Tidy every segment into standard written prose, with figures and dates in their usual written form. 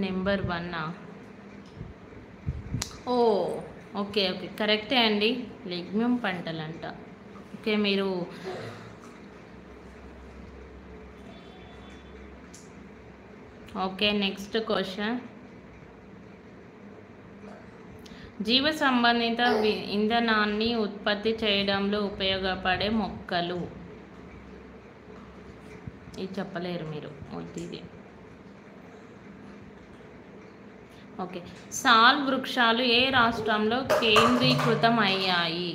Number 1. ఓ okay okay కరెక్టే అండి. Legume పంటలంట. Okay మీరు ఓకే నెక్స్ట్ క్వశ్చన్. జీవ సంబంధిత ఇంధనాన్ని ఉత్పత్తి చేయడంలో ఉపయోగపడే మొక్కలు. ఇది చెప్పలేరు మీరు. ఇది ఓకే. సాల్ వృక్షాలు ఏ రాష్ట్రంలో కేంద్రీకృతం అయ్యాయి?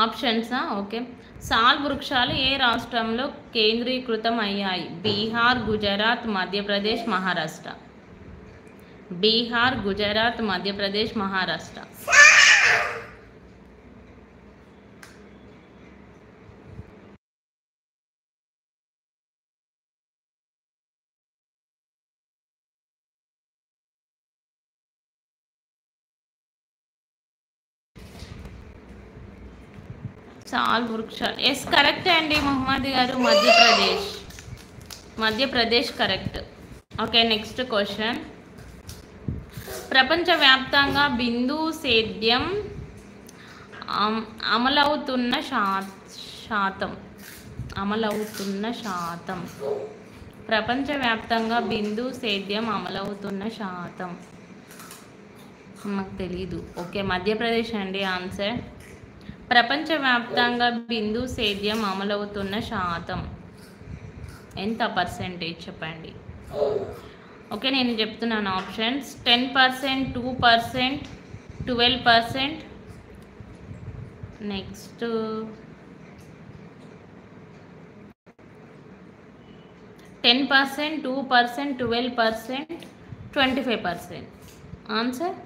ఆప్షన్సా? ఓకే. సాల్ వృక్షాలు ఏ రాష్ట్రంలో కేంద్రీకృతం అయ్యాయి? బీహార్, గుజరాత్, మధ్యప్రదేశ్, మహారాష్ట్ర. బీహార్, గుజరాత్, మధ్యప్రదేశ్, మహారాష్ట్ర. సాల్ వృక్షాలు ఎస్ కరెక్ట్ అండి మొహమ్మద్ గారు. Madhya Pradesh. Madhya Pradesh correct. Okay next question. ప్రపంచవ్యాప్తంగా బిందు సేద్యం అమలవుతున్న శాతం. ప్రపంచవ్యాప్తంగా బిందు సేద్యం అమలవుతున్న శాతం నాకు తెలీదు. ఓకే మధ్యప్రదేశ్ అండి ఆన్సర్. ప్రపంచవ్యాప్తంగా బిందు సేద్యం అమలవుతున్న శాతం ఎంత పర్సెంటేజ్ చెప్పండి. ఓకే నేను చెప్తున్నాను ఆప్షన్స్. 10%, 2%, 12%. నెక్స్ట్ 10%, 2%, 12%, 25%. ఆన్సర్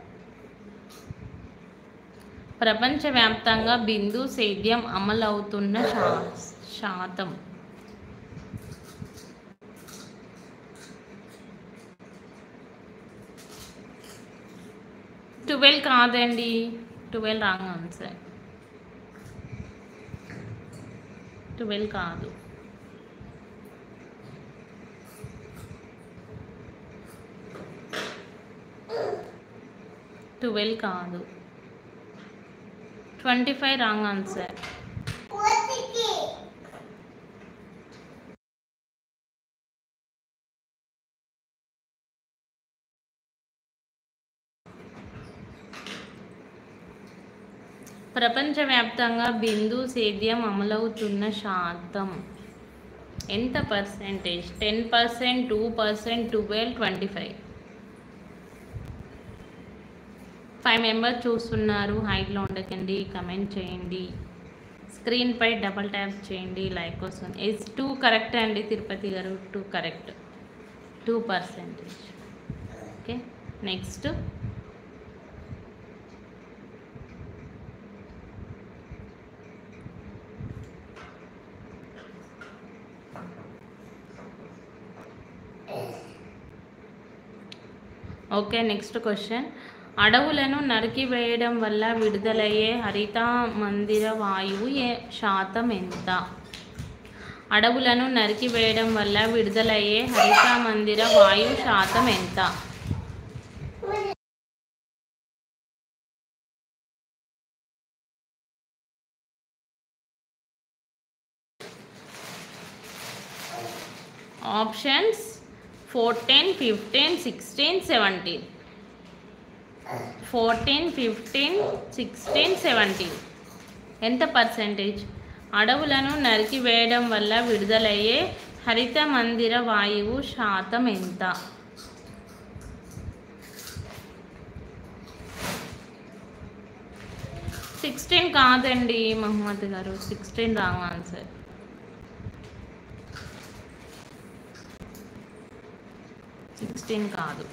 ప్రపంచవ్యాప్తంగా బిందు సేద్యం అమలవుతున్న శాతం. ట్వెల్వ్ కాదండి. 12 రాంగ్ ఆన్సర్. 12 కాదు. ట్వెల్వ్ కాదు. 25 రాంగ్ ఆన్సర్. ప్రపంచవ్యాప్తంగా బిందు సేద్యం అమలవుతున్న శాతం ఎంత పర్సెంటేజ్? 10%, 2%, 12, 25. 5 మెంబర్స్ చూస్తున్నారు. హైట్లో ఉండకండి, కమెంట్ చేయండి, స్క్రీన్పై డబల్ ట్యాప్ చేయండి, లైక్ వస్తుంది. ఇస్ 2 కరెక్ట్ అండి తిరుపతి గారు. 2 correct. 2%. Okay next. Okay next question. అడవులను నరికివేయడం వల్ల విడుదలయ్యే హరిత మందిర వాయువు శాతం ఎంత? అడవులను నరికివేయడం వల్ల విడుదలయ్యే హరిత మందిర వాయువు శాతం ఎంత? ఆప్షన్స్ 14, 15, 16, 17. 14, 15, 16, 17. ఎంత పర్సెంటేజ్? అడవులను నరికివేయడం వల్ల విడుదలయ్యే హరిత మందిర వాయువు శాతం ఎంత? సిక్స్టీన్ కాదండి మహమ్మద్ గారు. 16 రాంగ్ ఆన్సర్. 16 కాదు.